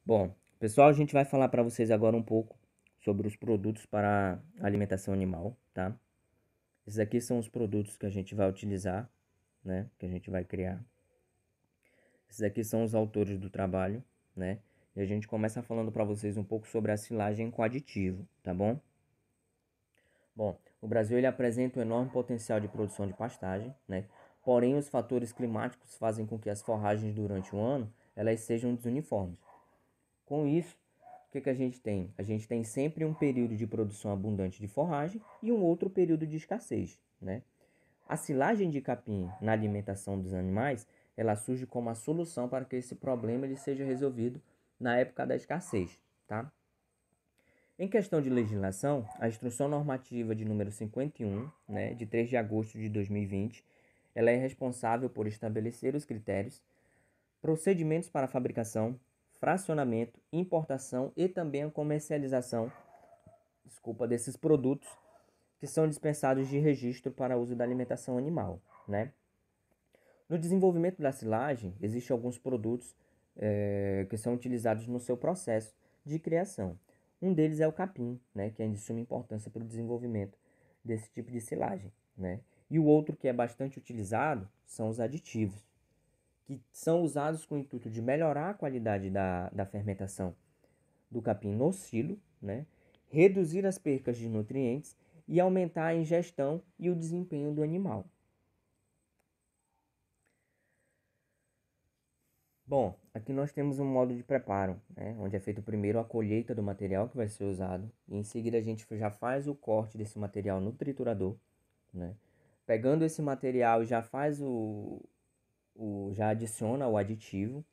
Bom, pessoal, a gente vai falar para vocês agora um pouco sobre os produtos para alimentação animal, tá? Esses aqui são os produtos que a gente vai utilizar, né? Que a gente vai criar. Esses aqui são os autores do trabalho, né? E a gente começa falando para vocês um pouco sobre a silagem com aditivo, tá bom? Bom, o Brasil ele apresenta um enorme potencial de produção de pastagem, né? Porém, os fatores climáticos fazem com que as forragens durante o ano elas sejam desuniformes. Com isso, o que a gente tem? A gente tem sempre um período de produção abundante de forragem e um outro período de escassez, né? A silagem de capim na alimentação dos animais, ela surge como a solução para que esse problema ele seja resolvido na época da escassez, tá? Em questão de legislação, a Instrução Normativa de número 51, né, de 3 de agosto de 2020, ela é responsável por estabelecer os critérios, procedimentos para fabricação, fracionamento, importação e também a comercialização, desses produtos que são dispensados de registro para uso da alimentação animal, né? No desenvolvimento da silagem, existem alguns produtos que são utilizados no seu processo de criação. Um deles é o capim, né, que é de suma importância para o desenvolvimento desse tipo de silagem, né? E o outro que é bastante utilizado são os aditivos, que são usados com o intuito de melhorar a qualidade da fermentação do capim no silo, né? Reduzir as percas de nutrientes e aumentar a ingestão e o desempenho do animal. Bom, aqui nós temos um modo de preparo, né? Onde é feito primeiro a colheita do material que vai ser usado e em seguida a gente já faz o corte desse material no triturador, né? Pegando esse material já faz já adiciona o aditivo,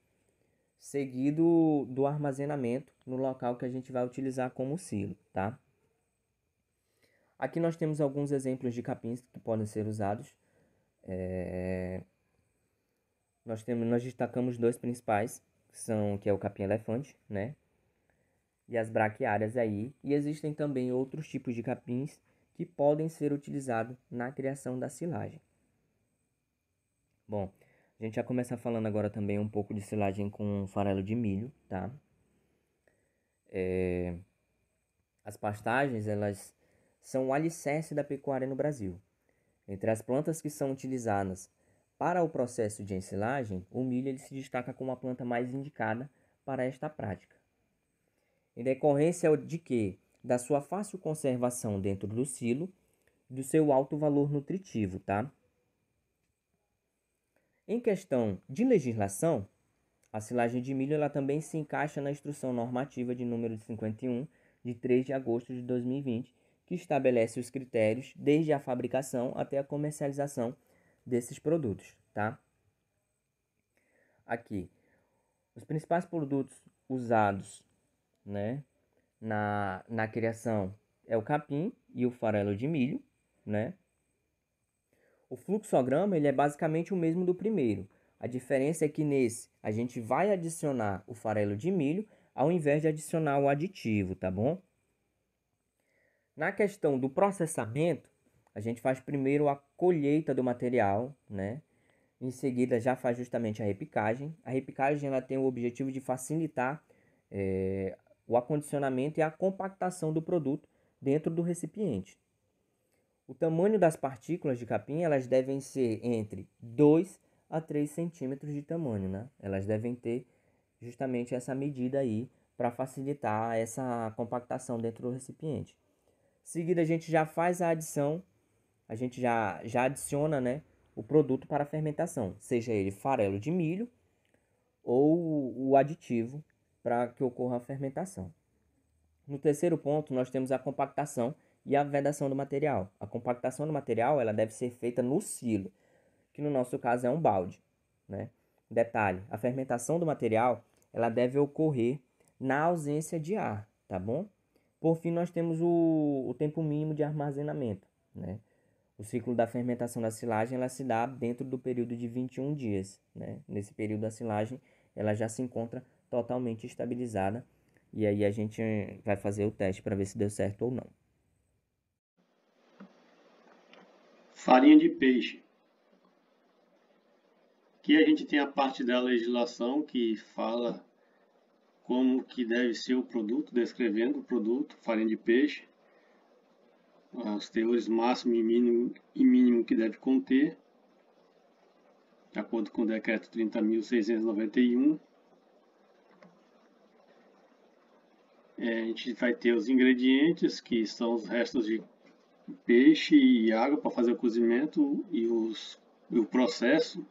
seguido do armazenamento no local que a gente vai utilizar como silo, tá? Aqui nós temos alguns exemplos de capins que podem ser usados. Nós destacamos dois principais, que é o capim elefante, né? E as braquiárias aí. E existem também outros tipos de capins que podem ser utilizados na criação da silagem. Bom, a gente já começa falando agora também um pouco de silagem com farelo de milho, tá? As pastagens, elas são o alicerce da pecuária no Brasil. Entre as plantas que são utilizadas para o processo de ensilagem, o milho ele se destaca como a planta mais indicada para esta prática. Em decorrência de que? Da sua fácil conservação dentro do silo e do seu alto valor nutritivo, tá? Em questão de legislação, a silagem de milho ela também se encaixa na Instrução Normativa de número 51, de 3 de agosto de 2020, que estabelece os critérios desde a fabricação até a comercialização desses produtos, tá? Aqui, os principais produtos usados, né, na criação é o capim e o farelo de milho, né? O fluxograma ele é basicamente o mesmo do primeiro. A diferença é que nesse a gente vai adicionar o farelo de milho ao invés de adicionar o aditivo, tá bom? Na questão do processamento, a gente faz primeiro a colheita do material, né? Em seguida já faz justamente a repicagem. A repicagem ela tem o objetivo de facilitar o acondicionamento e a compactação do produto dentro do recipiente. O tamanho das partículas de capim elas devem ser entre 2 a 3 centímetros de tamanho, né? Elas devem ter justamente essa medida aí para facilitar essa compactação dentro do recipiente. Em seguida a gente já faz a adição, a gente já adiciona, né, o produto para a fermentação, seja ele farelo de milho ou o aditivo para que ocorra a fermentação. No terceiro ponto, nós temos a compactação e a vedação do material. A compactação do material ela deve ser feita no silo, que no nosso caso é um balde, né? Detalhe, a fermentação do material ela deve ocorrer na ausência de ar, tá bom? Por fim, nós temos o tempo mínimo de armazenamento, né? O ciclo da fermentação da silagem ela se dá dentro do período de 21 dias, né? Nesse período a silagem ela já se encontra totalmente estabilizada e aí a gente vai fazer o teste para ver se deu certo ou não. Farinha de peixe. Aqui a gente tem a parte da legislação que fala como que deve ser o produto, descrevendo o produto, farinha de peixe, os teores máximo e mínimo que deve conter, de acordo com o decreto 30.691. A gente vai ter os ingredientes, que são os restos de peixe e água para fazer o cozimento e o processo,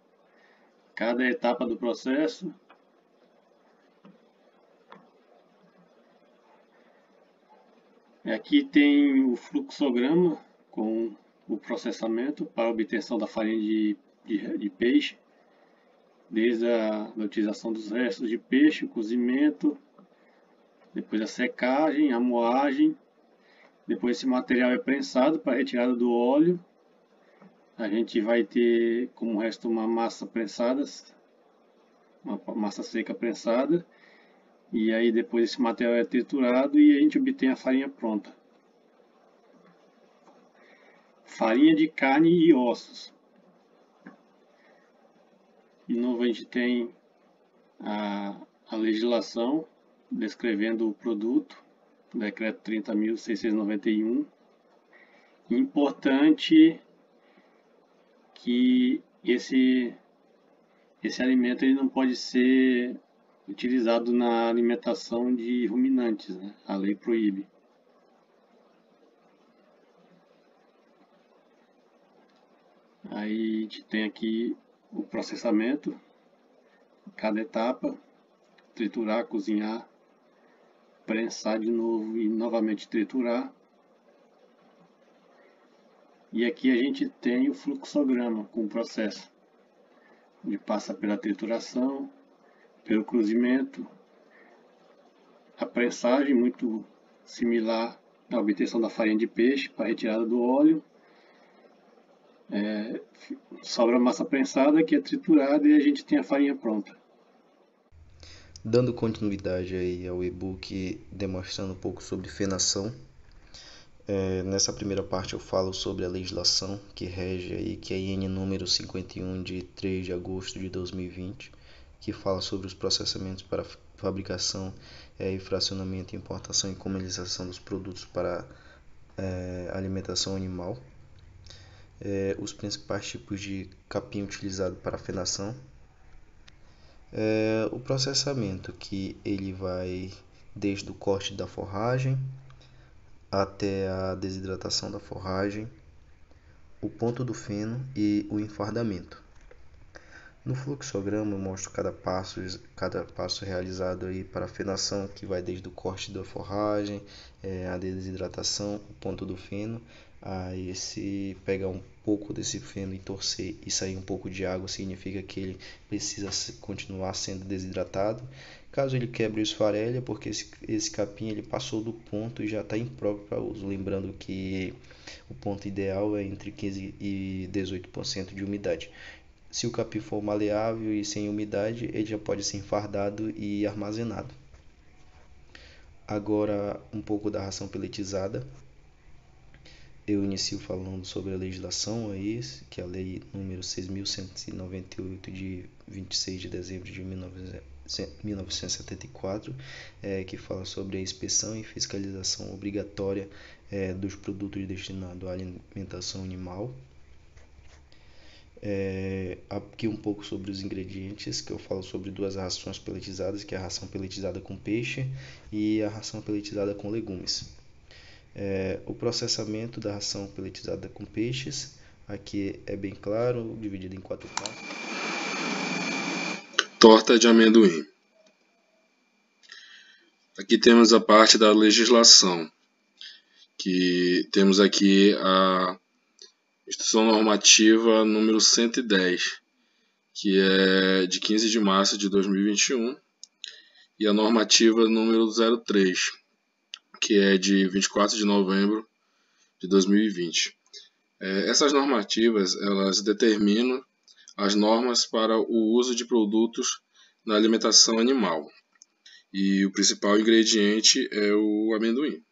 cada etapa do processo. Aqui tem o fluxograma com o processamento para a obtenção da farinha de peixe, desde a utilização dos restos de peixe, o cozimento, depois a secagem, a moagem, depois esse material é prensado para retirada do óleo. A gente vai ter como resto uma massa prensada, uma massa seca prensada, e aí depois esse material é triturado e a gente obtém a farinha pronta. Farinha de carne e ossos. De novo a gente tem a legislação descrevendo o produto, decreto 30.691. Importante que esse alimento ele não pode ser utilizado na alimentação de ruminantes, né? A lei proíbe. Aí a gente tem aqui o processamento, cada etapa, triturar, cozinhar, prensar de novo e novamente triturar. E aqui a gente tem o fluxograma com o processo, onde passa pela trituração, pelo cozimento, a prensagem muito similar à obtenção da farinha de peixe para retirada do óleo. Sobra a massa prensada que é triturada e a gente tem a farinha pronta. Dando continuidade aí ao e-book demonstrando um pouco sobre fenação, nessa primeira parte eu falo sobre a legislação que rege aí, que é a IN número 51 de 3 de agosto de 2020, que fala sobre os processamentos para fabricação e fracionamento, importação e comercialização dos produtos para alimentação animal. Os principais tipos de capim utilizado para fenação. O processamento, que ele vai desde o corte da forragem até a desidratação da forragem, o ponto do feno e o enfardamento. No fluxograma eu mostro cada passo realizado aí para a fenação, que vai desde o corte da forragem, a desidratação, o ponto do feno. Aí se pegar um pouco desse feno e torcer e sair um pouco de água, significa que ele precisa continuar sendo desidratado. Caso ele quebre ou esfarele, é porque esse capim ele passou do ponto e já está impróprio para uso. Lembrando que o ponto ideal é entre 15% e 18% de umidade. Se o capim for maleável e sem umidade, ele já pode ser enfardado e armazenado. Agora, um pouco da ração peletizada. Eu inicio falando sobre a legislação aí, que é a lei número 6.198 de 26 de dezembro de 1974, que fala sobre a inspeção e fiscalização obrigatória dos produtos destinados à alimentação animal. Aqui um pouco sobre os ingredientes, que eu falo sobre duas rações peletizadas, que é a ração peletizada com peixe e a ração peletizada com legumes. O processamento da ração peletizada com peixes, aqui é bem claro, dividido em 4 passos. Torta de amendoim. Aqui temos a parte da legislação, que temos aqui a Instrução Normativa número 110, que é de 15 de março de 2021, e a Normativa número 03, que é de 24 de novembro de 2020. Essas normativas, elas determinam as normas para o uso de produtos na alimentação animal. E o principal ingrediente é o amendoim.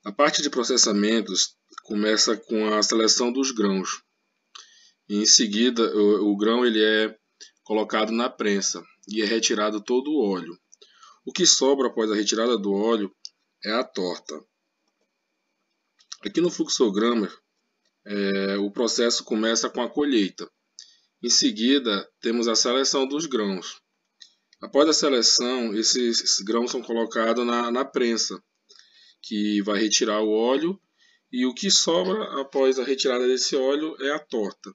A parte de processamentos começa com a seleção dos grãos. E em seguida, o grão ele é colocado na prensa. e é retirado todo o óleo. O que sobra após a retirada do óleo é a torta. Aqui no fluxograma, o processo começa com a colheita. Em seguida, temos a seleção dos grãos. Após a seleção, esses grãos são colocados na prensa, que vai retirar o óleo, e o que sobra após a retirada desse óleo é a torta.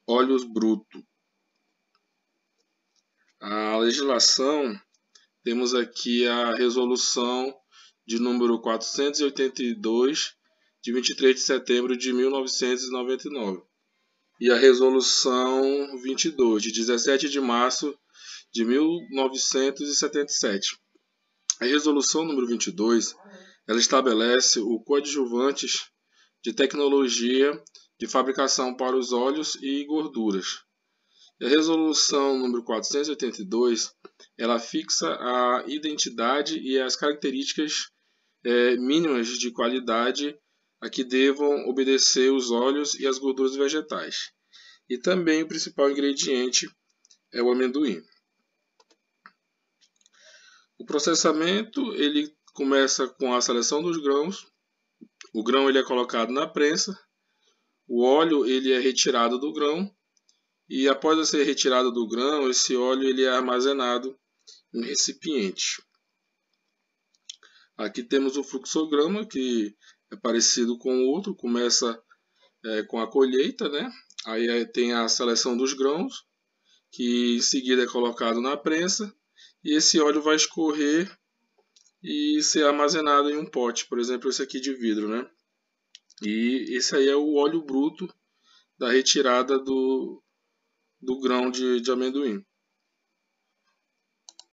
Óleos brutos. A legislação, temos aqui a resolução de número 482, de 23 de setembro de 1999, e a resolução 22, de 17 de março de 1977. A resolução número 22, ela estabelece o coadjuvantes de tecnologia de fabricação para os óleos e gorduras. A resolução número 482, ela fixa a identidade e as características mínimas de qualidade a que devam obedecer os óleos e as gorduras vegetais. E também o principal ingrediente é o amendoim. O processamento ele começa com a seleção dos grãos. O grão ele é colocado na prensa. O óleo ele é retirado do grão. E após ser retirado do grão, esse óleo ele é armazenado em recipiente. Aqui temos o fluxograma, que é parecido com o outro, começa com a colheita, né? Aí tem a seleção dos grãos, que em seguida é colocado na prensa, e esse óleo vai escorrer e ser armazenado em um pote, por exemplo, esse aqui de vidro, né? E esse aí é o óleo bruto da retirada do grão de amendoim.